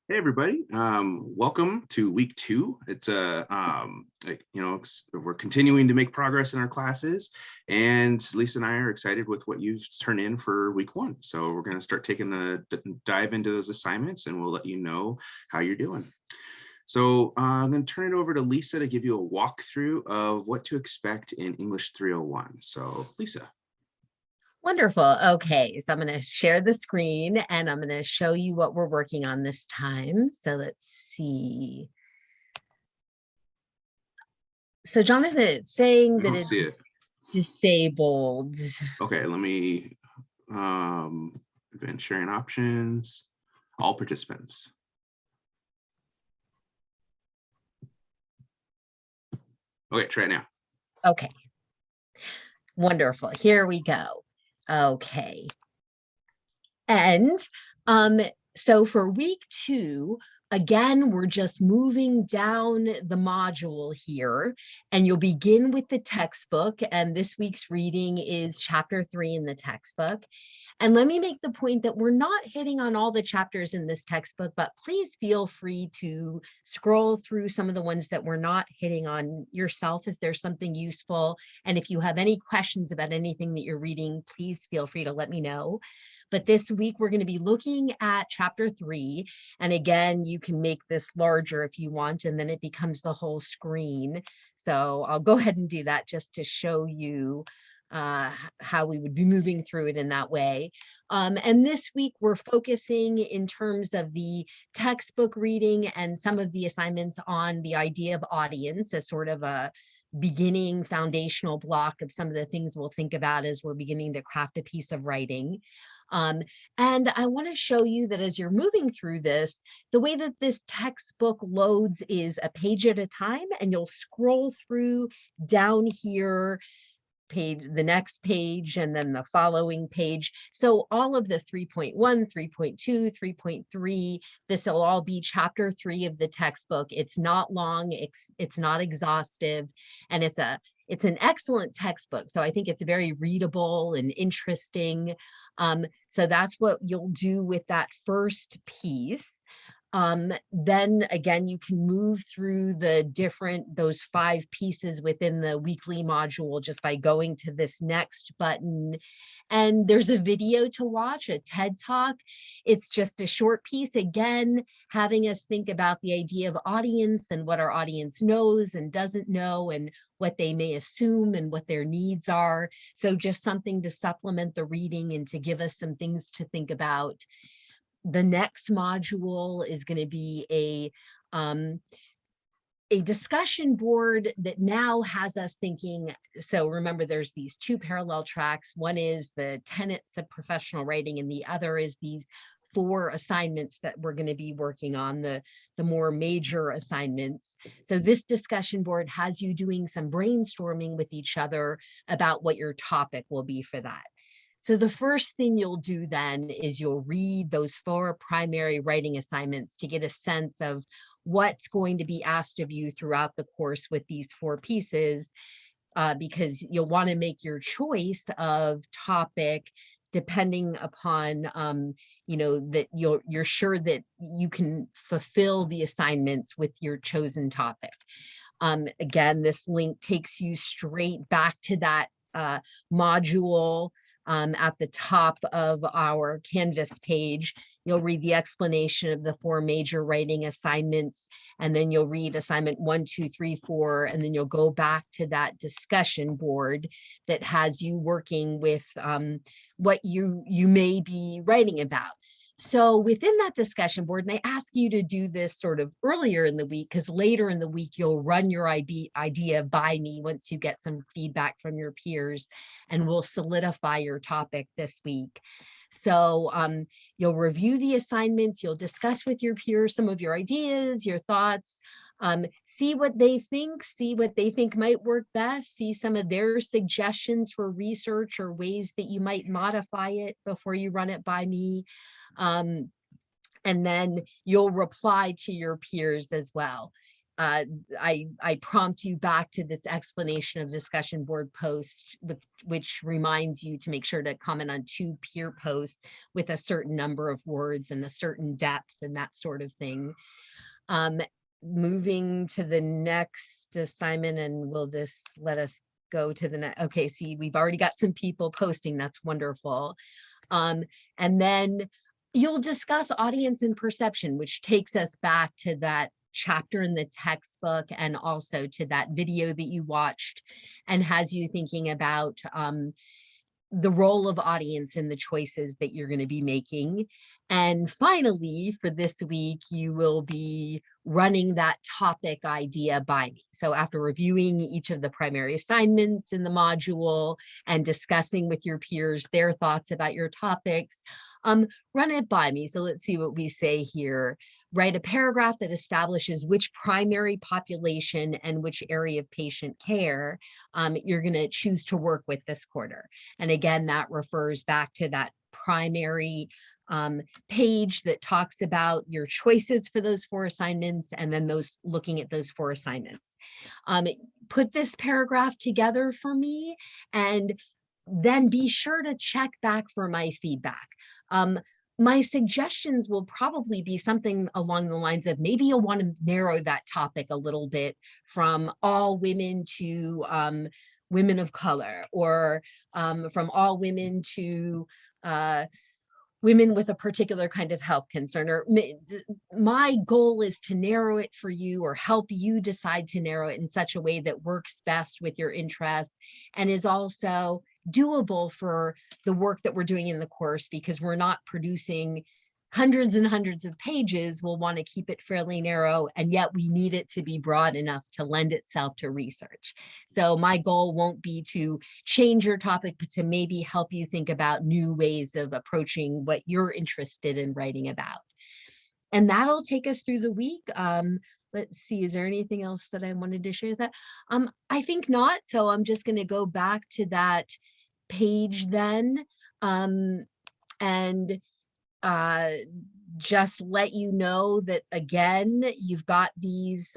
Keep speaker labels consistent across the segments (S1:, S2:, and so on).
S1: Hey everybody, welcome to week 2. It's we're continuing to make progress in our classes, and Lisa and I are excited with what you've turned in for week 1. So we're going to start taking the dive into those assignments, and we'll let you know how you're doing. So I'm going to turn it over to Lisa to give you a walkthrough of what to expect in English 301. So Lisa.
S2: Wonderful. Okay, so I'm going to share the screen and I'm going to show you what we're working on this time. So let's see. So Jonathan, it's saying
S1: I
S2: that
S1: don't see
S2: it's
S1: it.
S2: disabled.
S1: Okay, let me advanced sharing options, all participants. Okay, try it now.
S2: Okay, wonderful. Here we go. Okay. And so for week 2, again, we're just moving down the module here, and you'll begin with the textbook. And this week's reading is chapter 3 in the textbook. And let me make the point that we're not hitting on all the chapters in this textbook, but please feel free to scroll through some of the ones that we're not hitting on yourself if there's something useful. And if you have any questions about anything that you're reading, please feel free to let me know. But this week, we're going to be looking at chapter 3. And again, you can make this larger if you want, and then it becomes the whole screen. So I'll go ahead and do that just to show you how we would be moving through it in that way. And this week, we're focusing in terms of the textbook reading and some of the assignments on the idea of audience as sort of a beginning foundational block of some of the things we'll think about as we're beginning to craft a piece of writing. And I want to show you that as you're moving through this, the way that this textbook loads is a page at a time, and you'll scroll through down here, the next page, and then the following page. So all of the 3.1, 3.2, 3.3, this will all be chapter 3 of the textbook. It's not long, it's not exhaustive, and it's an excellent textbook. So I think it's very readable and interesting. So that's what you'll do with that first piece. Then again, you can move through those 5 pieces within the weekly module just by going to this next button. And there's a video to watch, a TED Talk. It's just a short piece, again, having us think about the idea of audience and what our audience knows and doesn't know, and what they may assume and what their needs are. So just something to supplement the reading and to give us some things to think about. The next module is going to be a discussion board that now has us thinking. So remember, there's these 2 parallel tracks. One is the tenets of professional writing, and the other is these 4 assignments that we're going to be working on, the more major assignments. So this discussion board has you doing some brainstorming with each other about what your topic will be for that. So the first thing you'll do then is you'll read those 4 primary writing assignments to get a sense of what's going to be asked of you throughout the course with these 4 pieces, because you'll want to make your choice of topic depending upon, that you're sure that you can fulfill the assignments with your chosen topic. Again, this link takes you straight back to that module. At the top of our Canvas page, you'll read the explanation of the 4 major writing assignments, and then you'll read assignment 1, 2, 3, 4, and then you'll go back to that discussion board that has you working with what you may be writing about. So within that discussion board, and I ask you to do this sort of earlier in the week, because later in the week, you'll run your idea by me once you get some feedback from your peers, and we'll solidify your topic this week. So you'll review the assignments, you'll discuss with your peers some of your ideas, your thoughts, see what they think might work best, see some of their suggestions for research or ways that you might modify it before you run it by me. And then you'll reply to your peers as well. I prompt you back to this explanation of discussion board post, which reminds you to make sure to comment on 2 peer posts with a certain number of words and a certain depth and that sort of thing. Moving to the next assignment, and will this let us go to the next? Okay, see, we've already got some people posting. That's wonderful. And then you'll discuss audience and perception, which takes us back to that chapter in the textbook and also to that video that you watched and has you thinking about the role of audience in the choices that you're going to be making. And finally, for this week, you will be running that topic idea by me. So after reviewing each of the primary assignments in the module and discussing with your peers their thoughts about your topics, run it by me. So let's see what we say here. Write a paragraph that establishes which primary population and which area of patient care you're going to choose to work with this quarter. And again, that refers back to that primary page that talks about your choices for those 4 assignments and then those looking at those 4 assignments. Put this paragraph together for me and then be sure to check back for my feedback. My suggestions will probably be something along the lines of maybe you'll want to narrow that topic a little bit from all women to women of color, or from all women to women with a particular kind of health concern. Or my goal is to narrow it for you or help you decide to narrow it in such a way that works best with your interests and is also doable for the work that we're doing in the course, because we're not producing hundreds and hundreds of pages. We'll want to keep it fairly narrow, and yet we need it to be broad enough to lend itself to research. So my goal won't be to change your topic, but to maybe help you think about new ways of approaching what you're interested in writing about. And that'll take us through the week. Let's see, is there anything else that I wanted to share with that? I think not. So I'm just going to go back to that page then, and just let you know that again, you've got these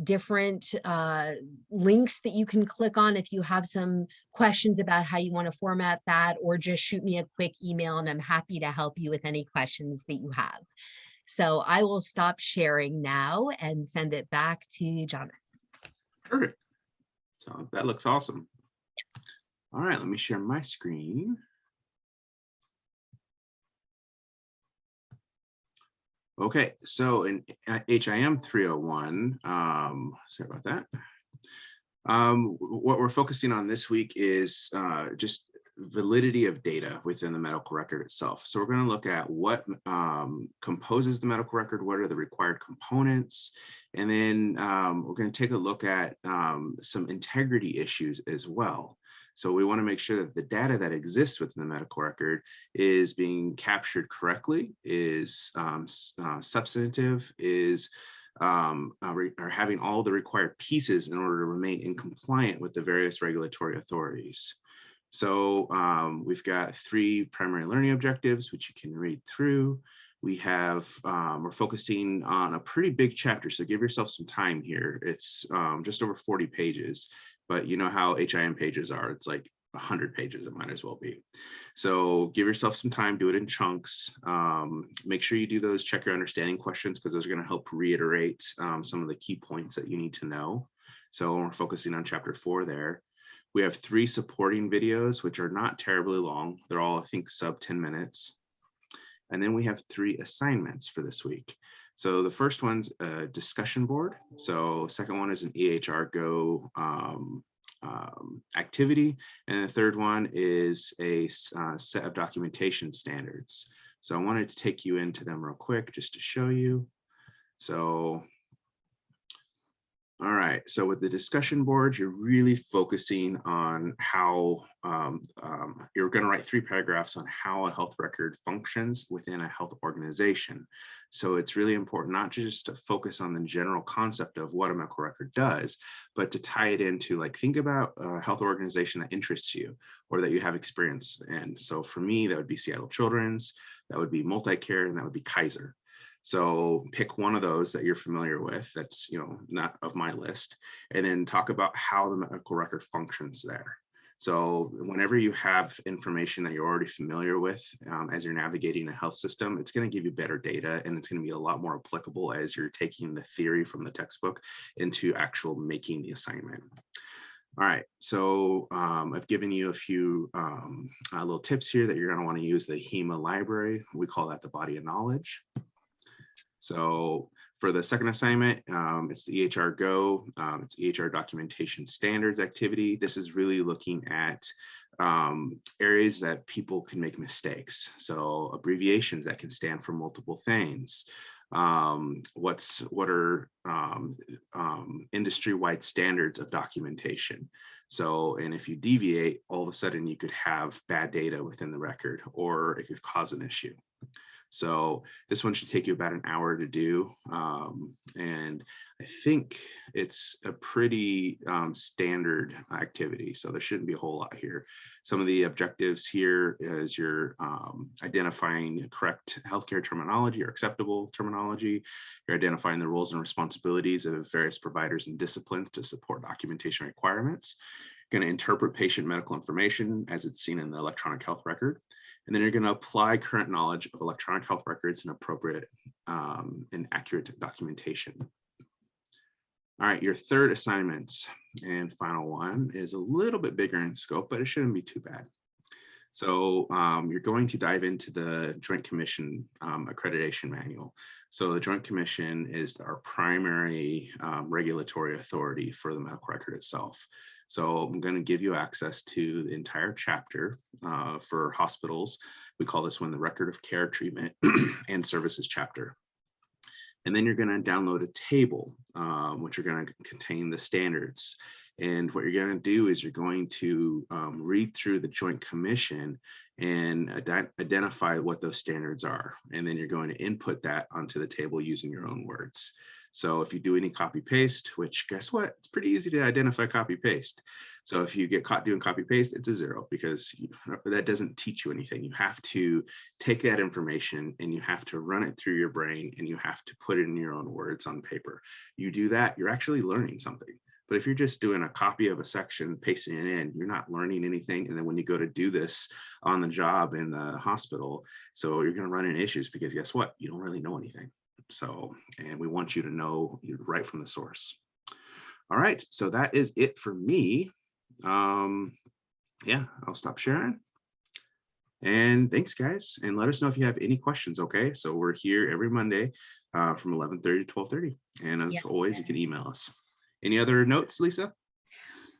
S2: different links that you can click on if you have some questions about how you want to format that, or just shoot me a quick email and I'm happy to help you with any questions that you have. So I will stop sharing now and send it back to Jonathan.
S1: Perfect. So that looks awesome. All right, let me share my screen. Okay, so in HIM 301, sorry about that. What we're focusing on this week is just validity of data within the medical record itself. So we're going to look at what composes the medical record, what are the required components, and then we're going to take a look at some integrity issues as well. So we want to make sure that the data that exists within the medical record is being captured correctly, is substantive, is are having all the required pieces in order to remain in compliant with the various regulatory authorities. So we've got 3 primary learning objectives, which you can read through. We have, we're focusing on a pretty big chapter, so give yourself some time here. It's just over 40 pages, but you know how HIM pages are. It's like 100 pages, it might as well be. So give yourself some time, do it in chunks. Make sure you do those check your understanding questions, because those are going to help reiterate some of the key points that you need to know. So we're focusing on chapter 4 there. We have 3 supporting videos, which are not terribly long. They're all, I think, sub 10 minutes. And then we have 3 assignments for this week. So the first one's a discussion board. So second one is an EHR Go activity. And the third one is a set of documentation standards. So I wanted to take you into them real quick just to show you. So all right, so with the discussion board, you're really focusing on how you're going to write 3 paragraphs on how a health record functions within a health organization. So it's really important not just to focus on the general concept of what a medical record does, but to tie it into, like, think about a health organization that interests you or that you have experience in. So for me, that would be Seattle Children's. that would be Multicare, and that would be Kaiser. So pick one of those that you're familiar with, that's, not of my list, and then talk about how the medical record functions there. So whenever you have information that you're already familiar with, as you're navigating a health system, it's going to give you better data, and it's going to be a lot more applicable as you're taking the theory from the textbook into actual making the assignment. All right, so I've given you a few little tips here that you're going to want to use the HEMA library. We call that the body of knowledge. So for the second assignment, it's the EHR Go, it's EHR documentation standards activity. This is really looking at areas that people can make mistakes. So abbreviations that can stand for multiple things. What are industry-wide standards of documentation? So, and if you deviate, all of a sudden you could have bad data within the record, or it could cause an issue. So this one should take you about an hour to do. And I think it's a pretty standard activity. So there shouldn't be a whole lot here. Some of the objectives here is you're identifying correct healthcare terminology or acceptable terminology. You're identifying the roles and responsibilities of various providers and disciplines to support documentation requirements. You're going to interpret patient medical information as it's seen in the electronic health record. And then you're going to apply current knowledge of electronic health records and appropriate and accurate documentation. All right, your third assignment and final one is a little bit bigger in scope, but it shouldn't be too bad. So you're going to dive into the Joint Commission accreditation manual. So the Joint Commission is our primary regulatory authority for the medical record itself. So I'm going to give you access to the entire chapter for hospitals. We call this one the Record of Care, Treatment, and Services chapter. And then you're going to download a table, which are going to contain the standards. And what you're going to do is you're going to read through the Joint Commission and identify what those standards are. And then you're going to input that onto the table using your own words. So if you do any copy paste, which guess what? It's pretty easy to identify copy paste. So if you get caught doing copy paste, it's a 0 because that doesn't teach you anything. You have to take that information and you have to run it through your brain and you have to put it in your own words on paper. You do that, you're actually learning something. But if you're just doing a copy of a section, pasting it in, you're not learning anything. And then when you go to do this on the job in the hospital, so you're going to run into issues because guess what? You don't really know anything. So, and we want you to know right from the source. All right, so that is it for me. Yeah, I'll stop sharing. And thanks, guys. And let us know if you have any questions, okay? So we're here every Monday from 11:30 to 12:30. And as always, you can email us. Any other notes, Lisa?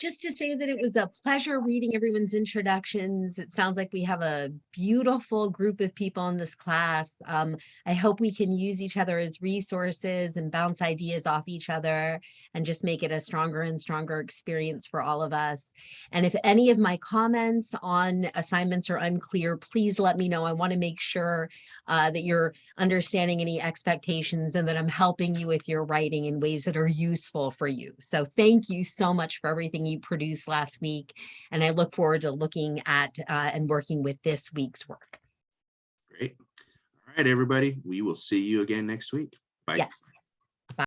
S2: Just to say that it was a pleasure reading everyone's introductions. It sounds like we have a beautiful group of people in this class. I hope we can use each other as resources and bounce ideas off each other and just make it a stronger and stronger experience for all of us. And if any of my comments on assignments are unclear, please let me know. I want to make sure that you're understanding any expectations and that I'm helping you with your writing in ways that are useful for you. So thank you so much for everything you produced last week. And I look forward to looking at and working with this week's work.
S1: Great. All right, everybody. We will see you again next week. Bye.
S2: Yes.